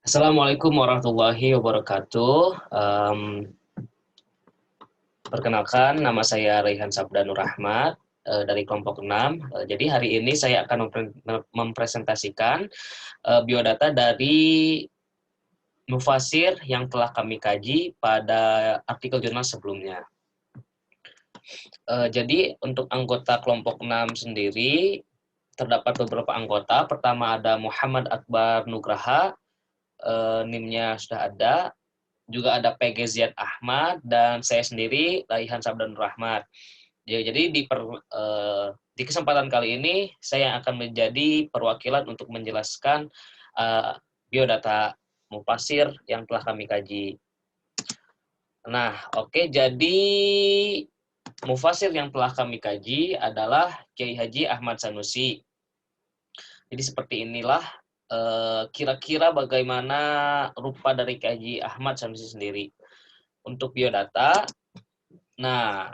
Assalamualaikum warahmatullahi wabarakatuh. Perkenalkan, nama saya Raihan Sabda Nur Rahmat dari kelompok 6. Jadi hari ini saya akan mempresentasikan biodata dari Mufasir yang telah kami kaji pada artikel jurnal sebelumnya. Jadi untuk anggota kelompok 6 sendiri, terdapat beberapa anggota. Pertama ada Muhammad Akbar Nugraha, NIM-nya sudah ada. Juga ada PG Ziad Ahmad dan saya sendiri Raihan Sabdan Rahmat. Jadi di kesempatan kali ini saya akan menjadi perwakilan untuk menjelaskan biodata Mufasir yang telah kami kaji. Nah, oke, jadi Mufasir yang telah kami kaji adalah Kiai Haji Ahmad Sanusi. Jadi seperti inilah kira-kira bagaimana rupa dari Kiai Haji Ahmad Sanusi sendiri. Untuk biodata, nah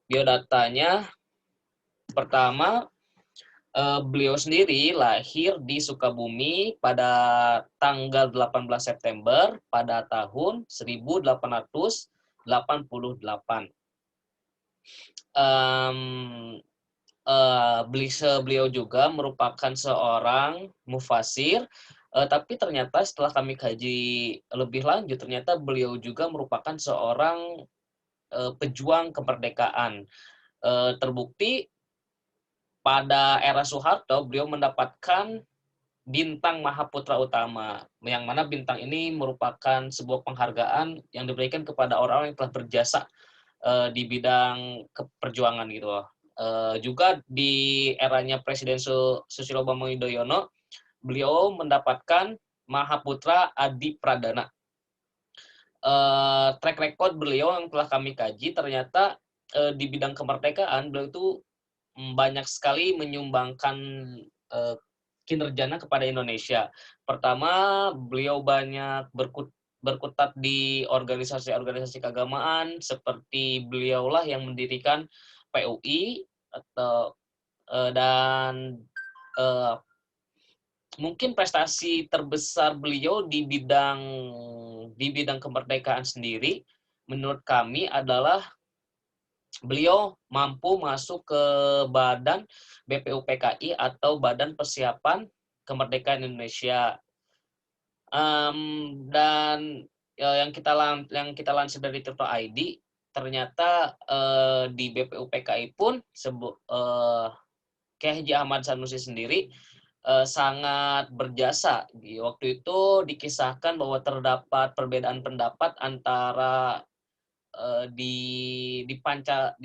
biodatanya pertama, beliau sendiri lahir di Sukabumi pada tanggal 18 September pada tahun 1888. Beliau juga merupakan seorang mufasir, tapi ternyata setelah kami kaji lebih lanjut, ternyata beliau juga merupakan seorang pejuang kemerdekaan. Terbukti pada era Soeharto beliau mendapatkan bintang Mahaputra Utama, yang mana bintang ini merupakan sebuah penghargaan yang diberikan kepada orang-orang yang telah berjasa di bidang keperjuangan gitu loh. Juga di eranya Presiden Susilo Bambang Yudhoyono, beliau mendapatkan Mahaputra Adi Pradana. Track record beliau yang telah kami kaji, ternyata di bidang kemerdekaan beliau itu banyak sekali menyumbangkan kinerjanya kepada Indonesia. Pertama, beliau banyak berkutat di organisasi-organisasi keagamaan, seperti beliaulah yang mendirikan PUI dan mungkin prestasi terbesar beliau di bidang kemerdekaan sendiri menurut kami adalah beliau mampu masuk ke badan BPUPKI atau Badan Persiapan Kemerdekaan Indonesia. Dan yang kita lansir dari Tirto ID, ternyata di BPUPKI pun Kiai Haji Ahmad Sanusi sendiri sangat berjasa. Waktu itu dikisahkan bahwa terdapat perbedaan pendapat antara di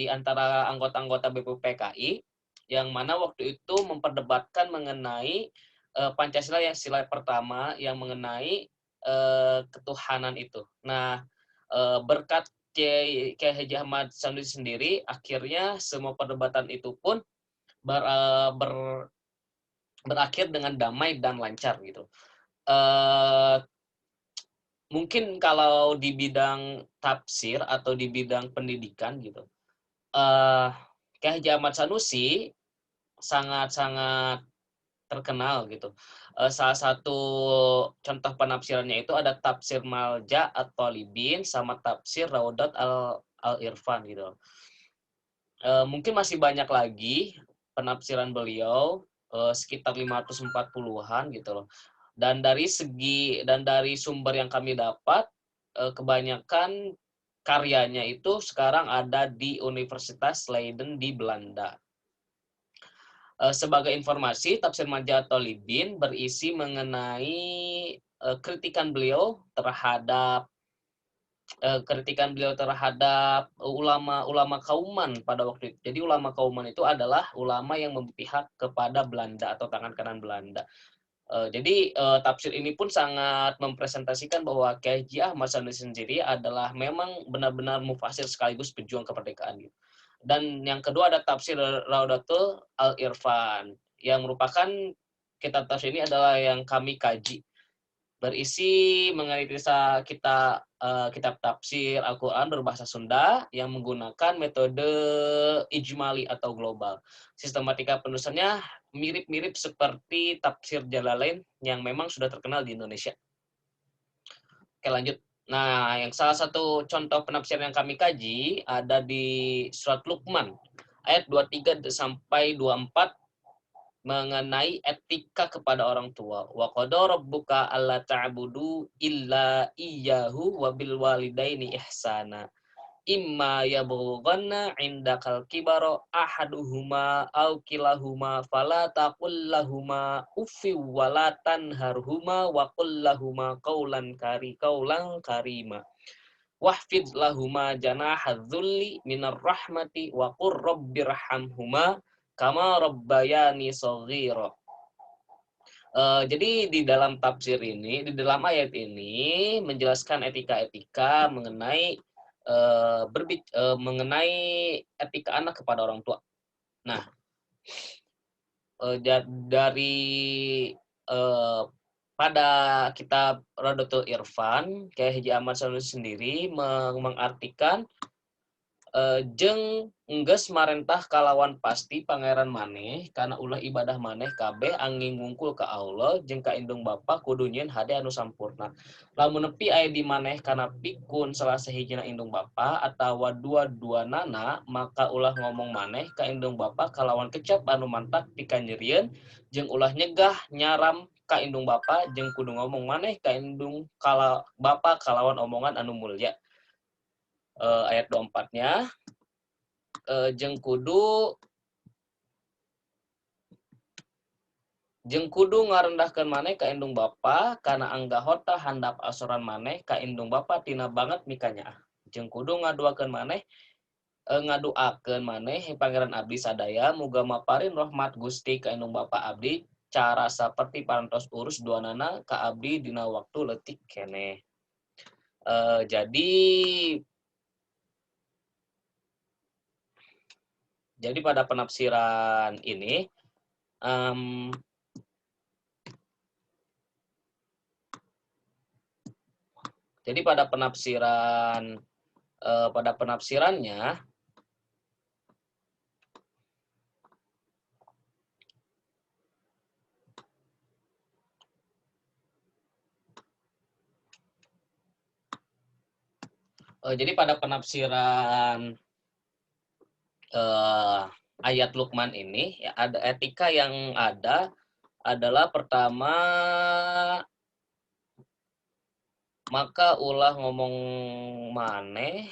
antara anggota-anggota BPUPKI, yang mana waktu itu memperdebatkan mengenai Pancasila yang sila pertama yang mengenai ketuhanan itu. Nah, berkat Kiai Haji Ahmad Sanusi sendiri, akhirnya semua perdebatan itu pun berakhir dengan damai dan lancar gitu. Mungkin kalau di bidang tafsir atau di bidang pendidikan gitu, Kiai Haji Ahmad Sanusi sangat-sangat terkenal gitu. Salah satu contoh penafsirannya itu ada tafsir Malja at-Thalibin sama tafsir Raudat al-Irfan gitu. Mungkin masih banyak lagi penafsiran beliau, sekitar 540-an gitu loh. Dan dari sumber yang kami dapat, kebanyakan karyanya itu sekarang ada di Universitas Leiden di Belanda. Sebagai informasi, tafsir Malja at-Thalibin berisi mengenai kritikan beliau terhadap ulama kauman pada waktu itu. Jadi ulama kauman itu adalah ulama yang memihak kepada Belanda atau tangan kanan Belanda. Jadi tafsir ini pun sangat mempresentasikan bahwa Kiai Haji Ahmad Sanusi sendiri adalah memang benar-benar mufasir sekaligus pejuang kemerdekaan gitu. Dan yang kedua ada tafsir Raudatul Al-Irfan, yang merupakan kitab tafsir ini adalah yang kami kaji, berisi mengenai kitab tafsir Al-Quran berbahasa Sunda yang menggunakan metode ijmali atau global. Sistematika penulisannya mirip-mirip seperti tafsir Jalalain yang memang sudah terkenal di Indonesia. Oke, lanjut. Nah, yang salah satu contoh penafsiran yang kami kaji ada di surat Luqman ayat 23 sampai 24 mengenai etika kepada orang tua. Wa qada rabbuka alla ta'budu illa iyyahu wa bil walidaini ihsana. Imma yablughanna 'indakal kibara ahaduhuma aw kilahuma fala taqul lahumā uffin wa la tanharhumā wa qul lahumā qawlan karīmā wahfidz lahumā janāha dzulli minar rahmati wa qur rabbirhamhumā kama rabbayani shaghīra. Jadi di dalam tafsir ini, di dalam ayat ini menjelaskan etika-etika mengenai mengenai etika anak kepada orang tua. Nah, dari pada kitab Radatul Irfan, Kyai Haji Ahmad Sanusi sendiri mengartikan jeung enggeus marentah kalawan pasti pangeran maneh kana ulah ibadah maneh kabeh angin ngungkul ka Allah jeung ka indung bapa kudu nyieun hade anu sampurna. Lamun nepi aya di maneh kana pikun salah sahijina indung bapa atawa dua-duanana maka ulah ngomong maneh ka indung bapa kalawan kecap anu mantap pika nyerieun jeung ulah nyegah nyaram ka indung bapa jeung kudu ngomong maneh ka indung bapa kalawan omongan anu mulya. Ayat 24-nya jeung kudu ngarendahkeun maneh ka indung bapa kana anggahota handap asoran maneh ka indung bapa tina banget mikanya. Jeung kudu ngaduakeun maneh ngaduakeun maneh pangeran abdi sadaya muga maparin rahmat Gusti ka indung bapa abdi cara saperti parantos urus duanana ka abdi dina waktu leutik keneh. Jadi pada penafsiran ini pada penafsirannya ayat Luqman ini ya, ada etika yang ada adalah pertama maka ulah ngomong maneh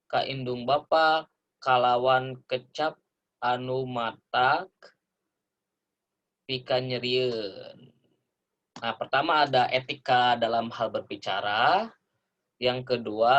ka indung bapa kalawan kecap anu matak pika nyerieun. Nah, pertama ada etika dalam hal berbicara. Yang kedua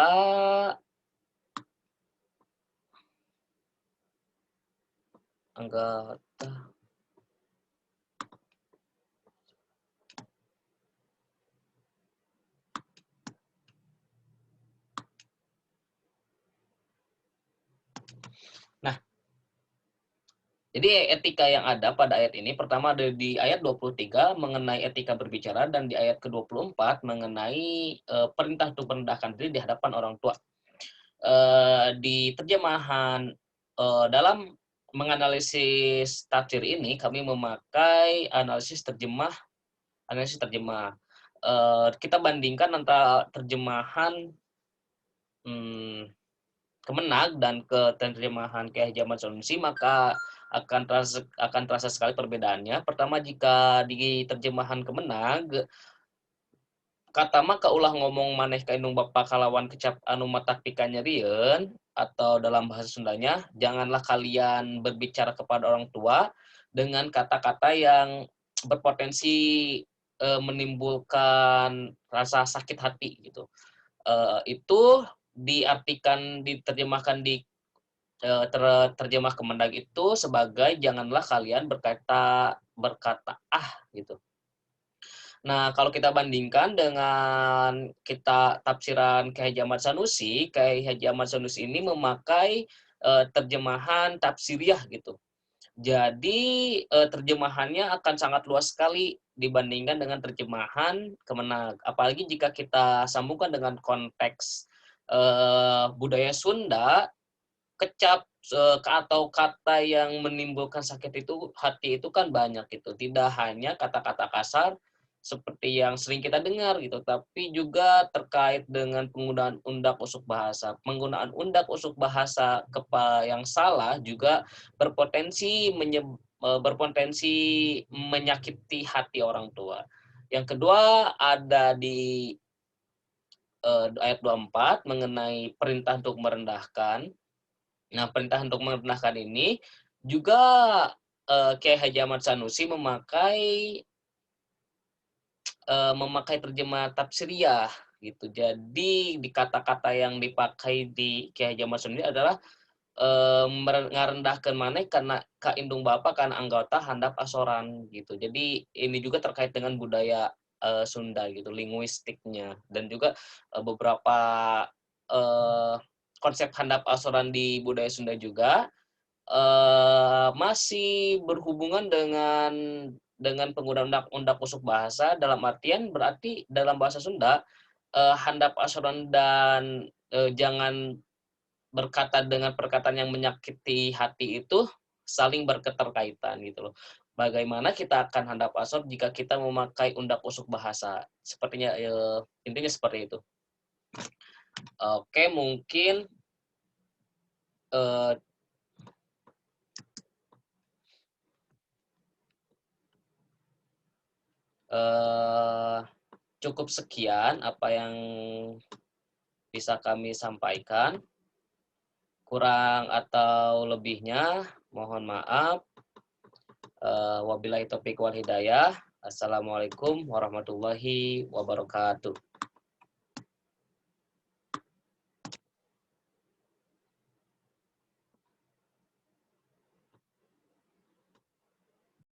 jadi etika yang ada pada ayat ini pertama ada di ayat 23 mengenai etika berbicara dan di ayat ke-24 mengenai perintah untuk merendahkan diri di hadapan orang tua. Di terjemahan dalam menganalisis tafsir ini kami memakai analisis terjemah. Kita bandingkan antara terjemahan Kemenag dan terjemahan Kyai Haji Ahmad Sanusi, maka akan terasa sekali perbedaannya. Pertama, jika di terjemahan Kemenag kata maka ulah ngomong maneh ka indung bapa kalawan kecap anu matak pika nyerieun, atau dalam bahasa Sundanya janganlah kalian berbicara kepada orang tua dengan kata-kata yang berpotensi menimbulkan rasa sakit hati gitu. Itu diterjemahkan di terjemah Kemendag itu sebagai janganlah kalian berkata gitu. Nah, kalau kita bandingkan dengan kita tafsiran Kyai Haji Ahmad Sanusi, Kyai Haji Ahmad Sanusi ini memakai terjemahan tafsiriyah gitu. Jadi terjemahannya akan sangat luas sekali dibandingkan dengan terjemahan Kemenag. Apalagi jika kita sambungkan dengan konteks budaya Sunda, kecap atau kata yang menimbulkan sakit hati itu kan banyak gitu. Tidak hanya kata-kata kasar, seperti yang sering kita dengar gitu, tapi juga terkait dengan penggunaan undak-usuk bahasa. Penggunaan undak-usuk bahasa yang salah juga berpotensi menyakiti hati orang tua. Yang kedua ada di ayat 24 mengenai perintah untuk merendahkan. Nah, perintah untuk merendahkan ini juga Kiai Haji Ahmad Sanusi memakai terjemah tafsiriyah gitu. Jadi di kata-kata yang dipakai di Kiai Haji Ahmad Sanusi adalah ngarendahkeun maneh karena kaindung bapa kana anggota handap asoran gitu. Jadi ini juga terkait dengan budaya Sunda gitu, linguistiknya dan juga beberapa eh, konsep handap asoran di budaya Sunda juga masih berhubungan dengan penggunaan undak usuk bahasa, dalam artian berarti dalam bahasa Sunda handap asoran dan jangan berkata dengan perkataan yang menyakiti hati itu saling berketerkaitan gitu loh. Bagaimana kita akan handap asor jika kita memakai undak usuk bahasa? Sepertinya intinya seperti itu. Oke, mungkin eh, eh, cukup sekian apa yang bisa kami sampaikan. Kurang atau lebihnya mohon maaf. Wabillahi taufiq wal hidayah. Assalamualaikum warahmatullahi wabarakatuh.